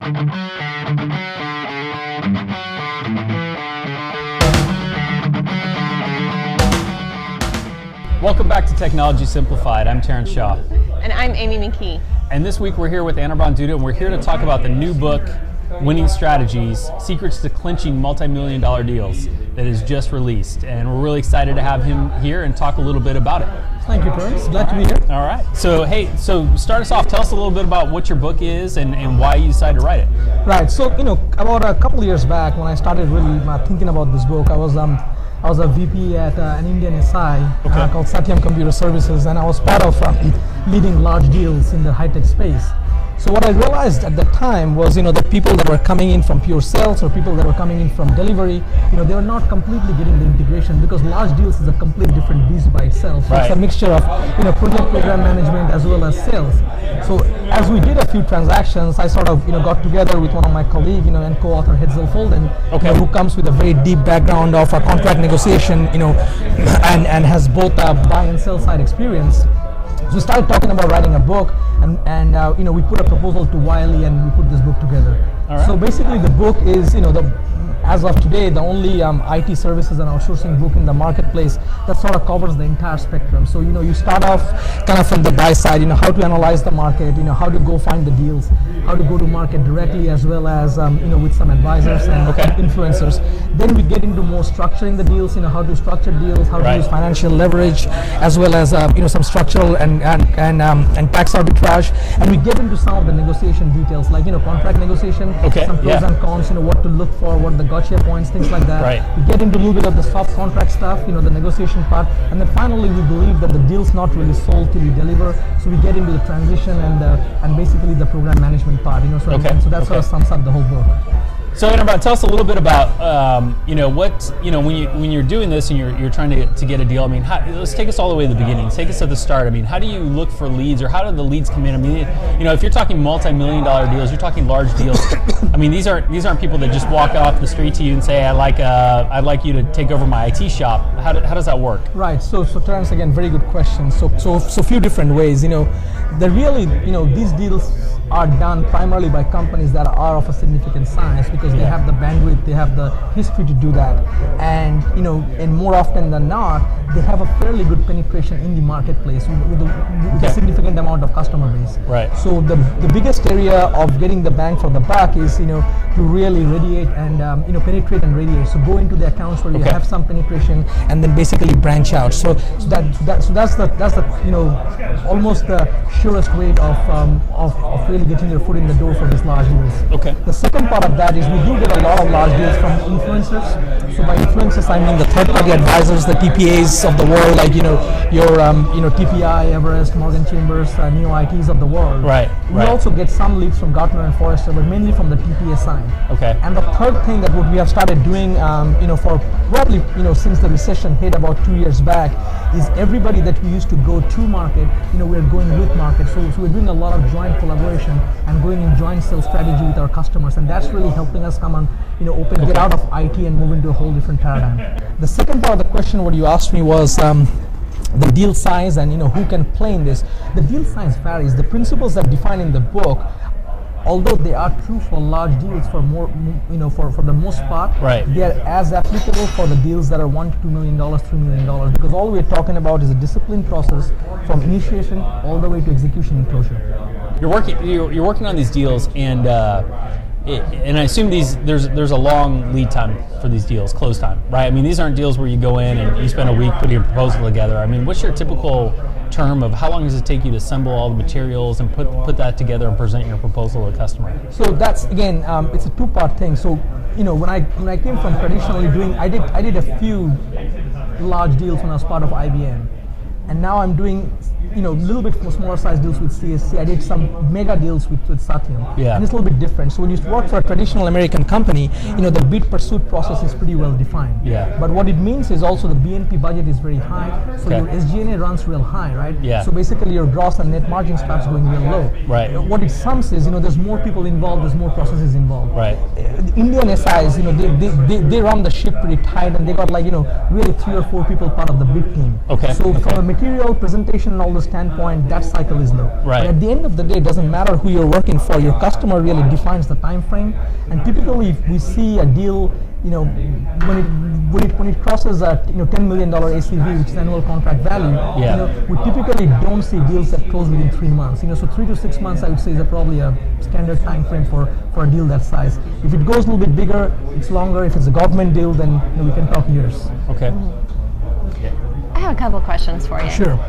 Welcome back to Technology Simplified. I'm Terrence Shaw. And I'm Amy McKee. And this week we're here with Anirban Dutta, and we're here to talk about the new book, Winning Strategies, Secrets to Clinching Multimillion-Dollar Deals, that is just released. And we're really excited to have him here and talk a little bit about it. Thank you, Terrence. Glad to be here. All right. So, so start us off. Tell us a little bit about what your book is and why you decided to write it. Right. So, about a couple of years back when I started really thinking about this book, I was a VP at an Indian SI called Satyam Computer Services, and I was part of leading large deals in the high-tech space. So what I realized at that time was, the people that were coming in from pure sales or people that were coming in from delivery, they were not completely getting the integration, because large deals is a completely different beast by itself. So It's a mixture of, project program management as well as sales. So as we did a few transactions, I sort of, got together with one of my colleagues, and co-author Hetzel Folden, who comes with a very deep background of contract negotiation, and has both a buy and sell side experience. So we started talking about writing a book, and we put a proposal to Wiley, and we put this book together. All right. So basically, the book is, as of today, the only IT services and outsourcing book in the marketplace that sort of covers the entire spectrum. So you start off kind of from the buy side, how to analyze the market, how to go find the deals, how to go to market directly, as well as with some advisors and influencers. Then we get into more structuring the deals, how to structure deals, how to use financial leverage, as well as some structural and tax arbitrage. And we get into some of the negotiation details, like contract negotiation, some pros and cons, what to look for, what the gotcha points, things like that. Right. We get into a little bit of the soft contract stuff, the negotiation part, and then finally we believe that the deal's not really sold till we deliver. So we get into the transition and basically the program management part. So that sort of sums up the whole book. So, Anirban, tell us a little bit about when you're doing this and you're trying to get a deal. I mean, let's take us all the way to the beginning. Take us to the start. I mean, how do you look for leads, or how do the leads come in? I mean, if you're talking multi-million-dollar deals, you're talking large deals. I mean, these aren't people that just walk off the street to you and say, I'd like you to take over my IT shop. How does that work? Right. So Terrence, again, very good question. So few different ways. These deals are done primarily by companies that are of a significant size, because they have the bandwidth, they have the history to do that, and more often than not, they have a fairly good penetration in the marketplace with a significant amount of customer base. Right. So the biggest area of getting the bang for the buck is to really radiate and penetrate and radiate. So go into the accounts where you have some penetration, and then basically branch out. So that's the almost the surest way of really getting your foot in the door for these large deals. Okay. The second part of that is we do get a lot of large deals from influencers. So by influencers, I mean the third-party advisors, the TPAs of the world, like your TPI, Everest, Morgan Chambers, Neo ITs of the world. Right. We also get some leads from Gartner and Forrester, but mainly from the TPA side. Okay. And the third thing that we have started doing, for probably since the recession hit about 2 years back, is everybody that we used to go to market, we're going with market. So we're doing a lot of joint collaboration and going in joint sales strategy with our customers, and that's really helping us come on, get out of IT and move into a whole different paradigm. The second part of the question, what you asked me, was the deal size and who can play in this. The deal size varies. The principles that define in the book, although they are true for large deals, for the most part, they are as applicable for the deals that are $1 to $2 million, $3 million, because all we're talking about is a disciplined process from initiation all the way to execution and closure. You're working on these deals, and I assume there's a long lead time for these deals, close time, right? I mean, these aren't deals where you go in and you spend a week putting a proposal together. I mean, what's your typical term of how long does it take you to assemble all the materials and put that together and present your proposal to a customer? So that's, again, it's a two-part thing. So when I came from traditionally doing, I did a few large deals when I was part of IBM, and now I'm doing little bit smaller size deals with CSC. I did some mega deals with Satyam. Yeah. And it's a little bit different. So when you work for a traditional American company, the bid pursuit process is pretty well defined. Yeah. But what it means is also the BNP budget is very high, so your SG&A runs real high, right? Yeah. So basically your gross and net margin starts going real low. Right. What it sums is, there's more people involved, there's more processes involved. Right. The Indian SIs, they run the ship pretty tight, and they got really 3 or 4 people part of the bid team. Okay. So from a material, presentation, and all the standpoint, that cycle is low. Right. But at the end of the day, it doesn't matter who you're working for. Your customer really defines the time frame. And typically, if we see a deal, when it crosses a $10 million ACV, which is annual contract value, we typically don't see deals that close within 3 months. So 3 to 6 months, I would say, is probably a standard time frame for a deal that size. If it goes a little bit bigger, it's longer. If it's a government deal, then we can talk years. Okay. I have a couple questions for you. Sure.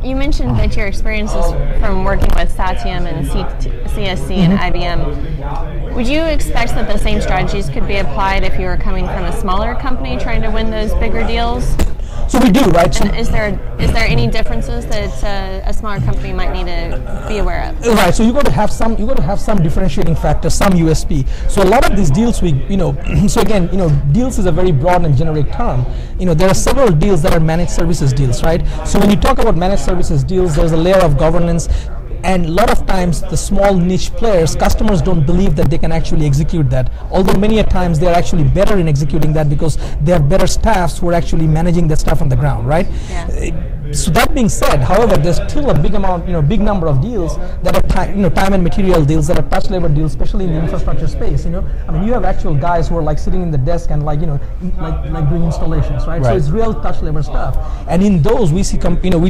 You mentioned that your experiences from working with Satyam and CSC and IBM. Would you expect that the same strategies could be applied if you were coming from a smaller company trying to win those bigger deals? So we do, right? And is there any differences that a smaller company might need to be aware of? Right. So you got to have some differentiating factors, some USP. So a lot of these deals, so again, deals is a very broad and generic term. There are several deals that are managed services deals, right? So when you talk about managed services deals, there's a layer of governance. And a lot of times, the small niche players, customers don't believe that they can actually execute that. Although many a times they're actually better in executing that because they have better staffs who are actually managing the stuff on the ground, right? Yeah. So that being said, however, there's still a big amount, big number of deals that are time and material deals, that are touch labor deals, especially in the infrastructure space. You have actual guys who are like sitting in the desk and like doing installations, right? So it's real touch labor stuff. And in those, we see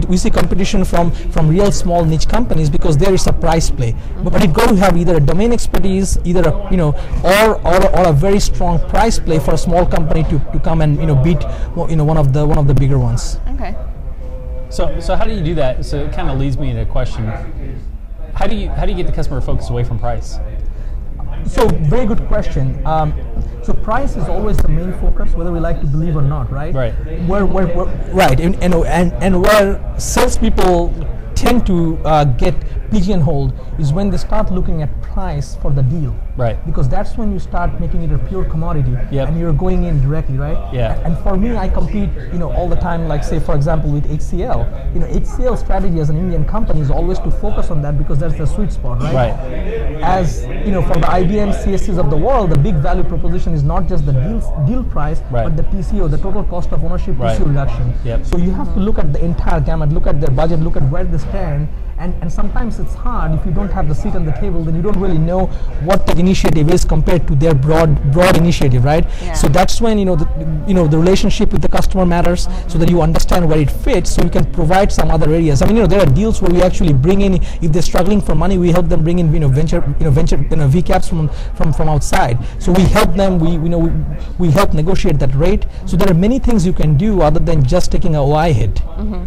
we see competition from real small niche companies because there is a price play. But you've got to have either a domain expertise, either or a very strong price play for a small company to come and beat one of the bigger ones. Okay. So how do you do that? So it kind of leads me into a question. How do you get the customer focus away from price? So very good question. So price is always the main focus, whether we like to believe or not, right? Right. Right, and where salespeople tend to get pigeonholed is when they start looking at price for the deal. Right. Because that's when you start making it a pure commodity, and you're going in directly, right? Yeah. And for me, I compete, all the time, like say for example with HCL. HCL strategy as an Indian company is always to focus on that because that's the sweet spot, right? Right. As for the IBM CSCs of the world, the big value proposition is not just the deal price, but the TCO, the total cost of ownership issue reduction. Yep. So you have to look at the entire gamut, look at their budget, look at where they stand. And sometimes it's hard if you don't have the seat on the table, then you don't really know what the initiative is compared to their broad initiative, right? Yeah. So that's when the relationship with the customer matters, so that you understand where it fits, so you can provide some other areas. I mean, there are deals where we actually bring in, if they're struggling for money, we help them bring in venture VCAPs from outside. So we help them, we help negotiate that rate. So there are many things you can do other than just taking a OI hit. Mm-hmm.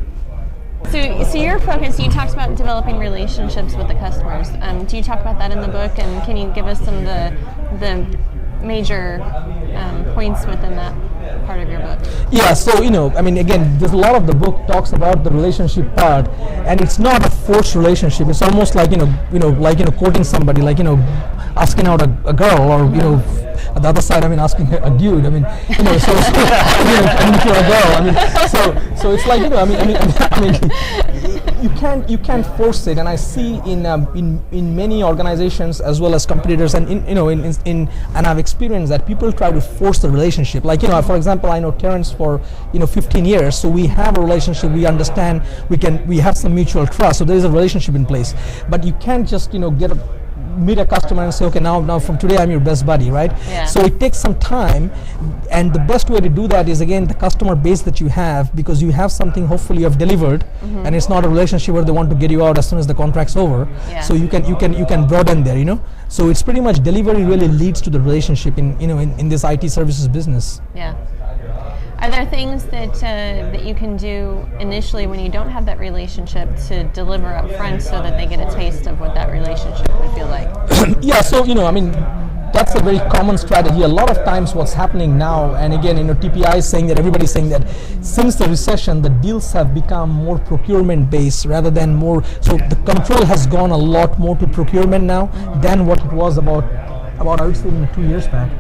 So your focus, you talked about developing relationships with the customers. Do you talk about that in the book, and can you give us some of the major points within that part of your book? Yeah, so again, there's a lot of the book talks about the relationship part, and it's not a forced relationship. It's almost like courting somebody, like asking out a girl, or on the other side, asking a dude. So if you're a girl, so it's like you can't force it, and I see in many organizations as well as competitors, and and I've experienced that people try to force the relationship. Like for example, I know Terrence for 15 years, so we have a relationship. We understand. We have some mutual trust. So there is a relationship in place. But you can't just meet a customer and say, okay, now from today I'm your best buddy, right? Yeah. So it takes some time, and the best way to do that is again the customer base that you have, because you have something hopefully you have delivered, and it's not a relationship where they want to get you out as soon as the contract's over. Yeah. So you can broaden there, So it's pretty much delivery really leads to the relationship in this IT services business. Yeah. Are there things that you can do initially when you don't have that relationship to deliver up front so that they get a taste of what that relationship would feel like? Yeah, so that's a very common strategy. A lot of times what's happening now, and again, TPI is saying that, everybody's saying that since the recession, the deals have become more procurement based rather than more, so the control has gone a lot more to procurement now than what it was about I would say 2 years back.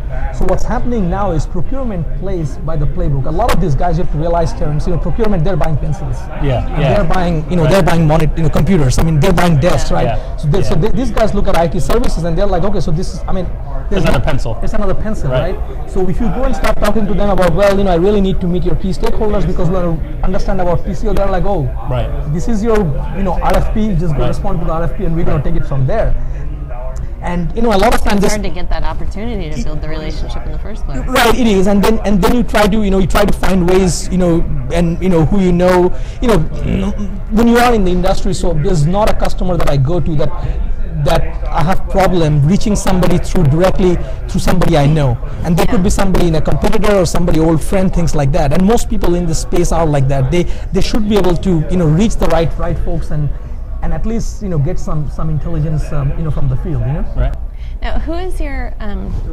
So what's happening now is procurement plays by the playbook. A lot of these guys, you have to realize, Terrence, procurement, they're buying pencils. They're buying, they're buying computers. I mean, they're buying desks, right? Yeah. So these guys look at IT services and they're like, okay, so this is, I mean, there's another pencil. It's another pencil, right? So if you go and start talking to them about, well, I really need to meet your key stakeholders because we want to understand about PCO, they're like, oh, this is your, RFP, just go respond to the RFP and we're going to take it from there. And a lot of times it's hard to get that opportunity to build the relationship in the first place. Right, it is, and then you try to find ways, and who when you are in the industry. So there's not a customer that I go to that I have problem reaching somebody directly through somebody I know, and there could be somebody in a competitor or somebody old friend, things like that. And most people in this space are like that. They should be able to reach the right folks and at least get some intelligence from the field. Right. Now, who is your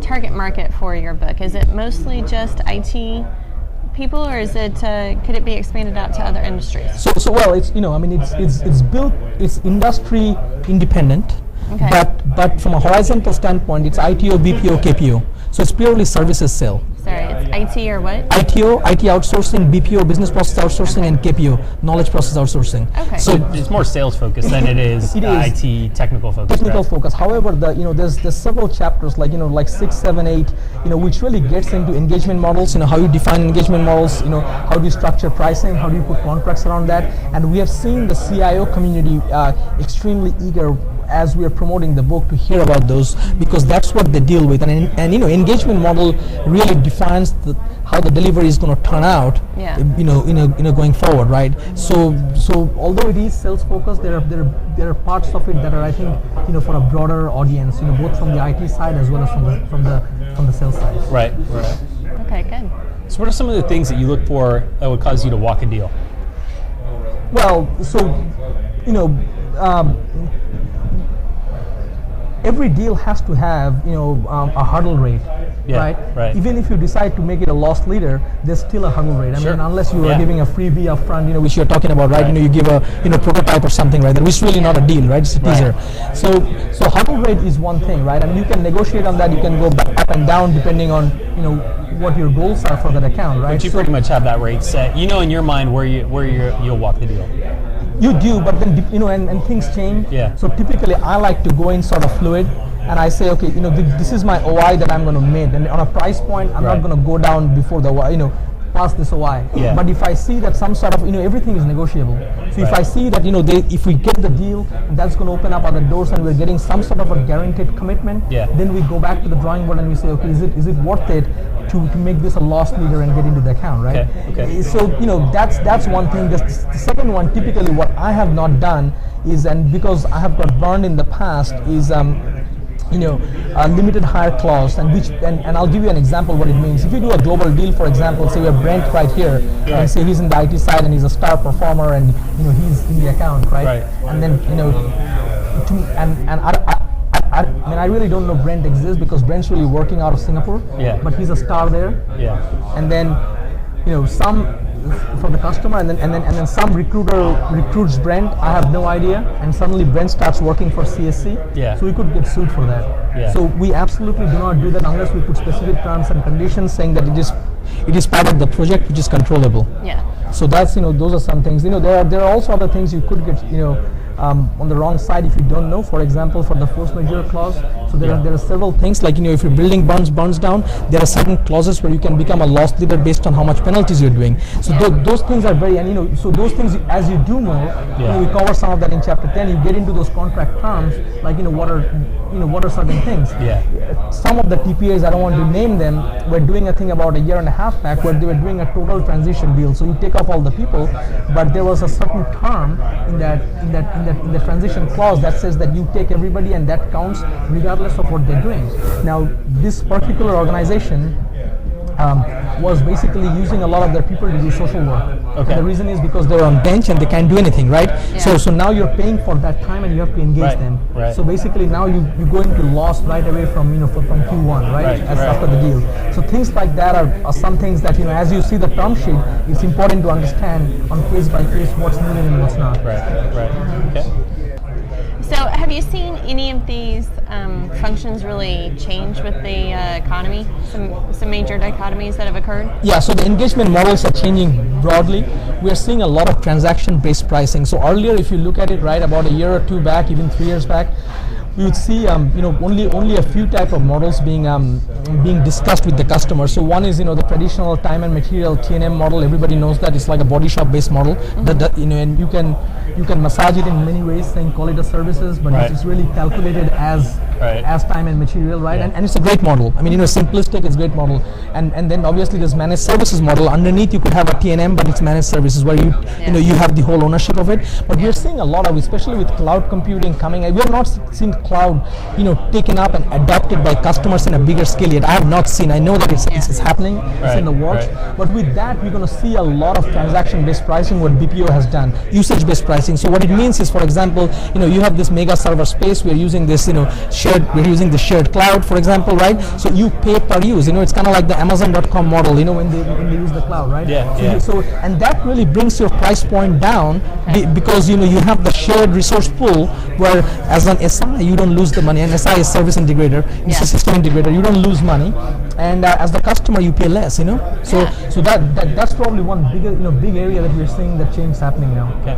target market for your book? Is it mostly just IT people, or is it could it be expanded out to other industries? So well, it's it's built, it's industry independent, but from a horizontal standpoint, it's ITO, BPO, KPO. So it's purely services sale. Sorry, it's IT or what? ITO, IT outsourcing, BPO, business process outsourcing, and KPO, knowledge process outsourcing. Okay. So it's more sales focused than it is IT technical focus. Technical focus. However, there's several chapters like 6, 7, 8, which really gets into engagement models. How you define engagement models. How do you structure pricing? How do you put contracts around that? And we have seen the CIO community extremely eager as we are promoting the book to hear about those, because that's what they deal with, and engagement model really defines how the delivery is going to turn out, going forward, right? So although it is sales focused, there are parts of it that are, I think, for a broader audience, both from the IT side as well as from the sales side. Right. Okay, good. So what are some of the things that you look for that would cause you to walk a deal? Well, so every deal has to have a hurdle rate, right? Even if you decide to make it a loss leader, there's still a hurdle rate. I mean, unless you are giving a freebie up front, which you're talking about, right? You give a prototype or something, right? Which is really not a deal, right? It's a teaser. So hurdle rate is one thing, right? And you can negotiate on that. You can go up and down depending on what your goals are for that account, right? But you pretty much have that rate set. In your mind where you'll walk the deal. You do, but then and things change. Yeah. So typically, I like to go in sort of fluid, and I say, okay, this is my OI that I'm going to make, and on a price point, I'm not going to go down before the past this OI. Yeah. But if I see that some sort of everything is negotiable. So if I see that if we get the deal, that's going to open up other doors, and we're getting some sort of a guaranteed commitment. Then we go back to the drawing board and we say, okay, is it worth it to make this a loss leader and get into the account, right? Okay. So that's one thing. The second one, typically, what I have not done is, and because I have got burned in the past, is a limited hire clause, and I'll give you an example what it means. If you do a global deal, for example, say we have Brent right here, and say he's in the IT side and he's a star performer, and he's in the account, right? And then I really don't know Brent exists because Brent's really working out of Singapore. But he's a star there. And then some for the customer, and then some recruiter recruits Brent. I have no idea, and suddenly Brent starts working for CSC. So we could get sued for that. So we absolutely do not do that unless we put specific terms and conditions saying that it is part of the project which is controllable. So that's those are some things. There are also other things you could get on the wrong side if you don't know. For example, for the force majeure clause, so there are several things like if your building burns down, there are certain clauses where you can become a loss leader based on how much penalties you're doing. So those things are very, and so those things, as you do more, we cover some of that in chapter 10. You get into those contract terms, like what are certain things. Some of the TPAs, I don't want to name them, were doing a thing about a year and a half back where they were doing a total transition deal. So you take off all the people, but there was a certain term in the transition clause that says that you take everybody and that counts regardless of what they're doing. Now, this particular organization was basically using a lot of their people to do social work. And the reason is because they're on bench and they can't do anything, right? So now you're paying for that time and you have to engage them. So basically now you go into loss right away from from Q1, right? After the deal. So things like that are some things that as you see the term sheet, it's important to understand on case by case what's needed and what's not. Okay. So have you seen any of these functions really change with the economy? Some major dichotomies that have occurred? Yeah, so the engagement models are changing broadly. We are seeing a lot of transaction-based pricing. So earlier, if you look at it, right, about a year or two back, even 3 years back, we would see only a few type of models being discussed with the customer. So one is the traditional time and material T&M model. Everybody knows that it's like a body shop based model. That and you can massage it in many ways, saying call it a services, but it's really calculated as time and material, right? And it's a great model. I mean, simplistic, it's a great model. And then obviously there's managed services model. Underneath you could have a T&M, but it's managed services where you have the whole ownership of it. But we're seeing a lot of, especially with cloud computing coming. We have not seen cloud taken up and adopted by customers in a bigger scale yet. I have not seen. I know that it's happening. It's in the works. But with that, we're going to see a lot of transaction-based pricing. What BPO has done, usage-based pricing. So what it means is, for example, you have this mega server space. We're using this, we're using the shared cloud, for example, right? So you pay per use. It's kind of like the Amazon.com model. When they use the cloud, right? So and that really brings your price point down because you have the shared resource pool where, as an SI, you don't lose the money. And SI is service integrator, it's a system integrator. You don't lose money, and as the customer, you pay less. So that's probably one big area that we're seeing that change happening now. Okay.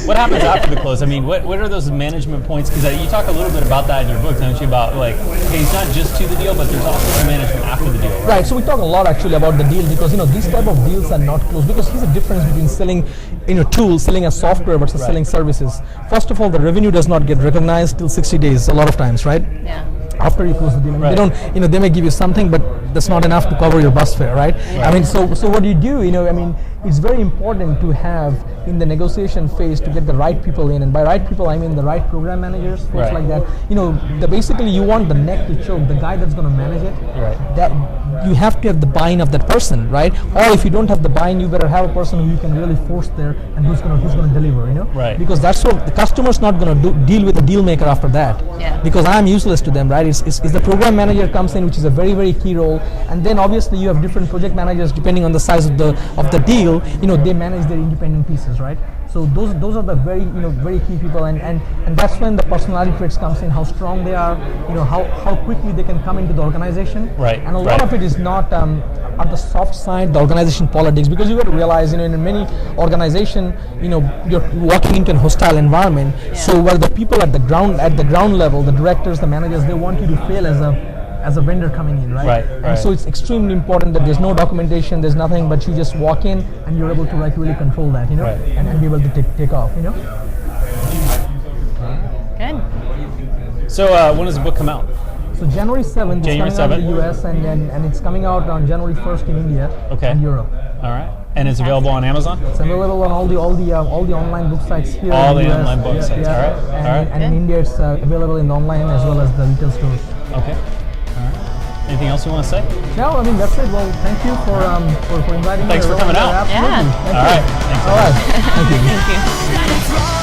What happens after the close? I mean, what are those management points? Because you talk a little bit about that in your book, don't you? About okay, it's not just to the deal, but there's also the management after the deal. Right. So we talk a lot actually about the deal because these type of deals are not closed because here's the difference between selling tools, selling a software versus selling services. First of all, the revenue does not get recognized till 60 days a lot of times, right? Yeah. After you close the deal, they don't, they may give you something, but that's not enough to cover your bus fare, right? I mean, so what do you do? It's very important to have in the negotiation phase to get the right people in, and by right people I mean the right program managers, folks like that. Basically you want the neck to choke, the guy that's going to manage it. That you have to have the buy-in of that person, right? Or if you don't have the buy-in, you better have a person who you can really force there and who's going to deliver, Because that's what the customer's not going to deal with the deal maker after that. Because I'm useless to them, right? It's the program manager comes in, which is a very, very key role, and then obviously you have different project managers depending on the size of the deal. They manage their independent pieces, right? So those are the very very key people, and that's when the personality traits comes in, how strong they are, how quickly they can come into the organization. And a lot of it is not on the soft side, the organization politics, because you got to realize, in many organization, you're walking into a hostile environment. So where the people at the ground level, the directors, the managers, they want you to fail as a vendor coming in, right? And so it's extremely important that there's no documentation, there's nothing, but you just walk in and you're able to really control that, and be able to take off, Good. So when does the book come out? So January 7th, January it's coming 7th? out in the US, and it's coming out on January 1st in India and Europe. All right. And it's available on Amazon? It's available on all the online book sites here. All in the US. online book sites. All right. And in India, it's available in online as well as the retail stores. Okay. All right. Anything else you want to say? No, I mean that's it. Well, thank you for inviting me. Thanks for coming out. Absolutely. Yeah. Thank All you. right. Thanks. All right. Thank you. Thank you.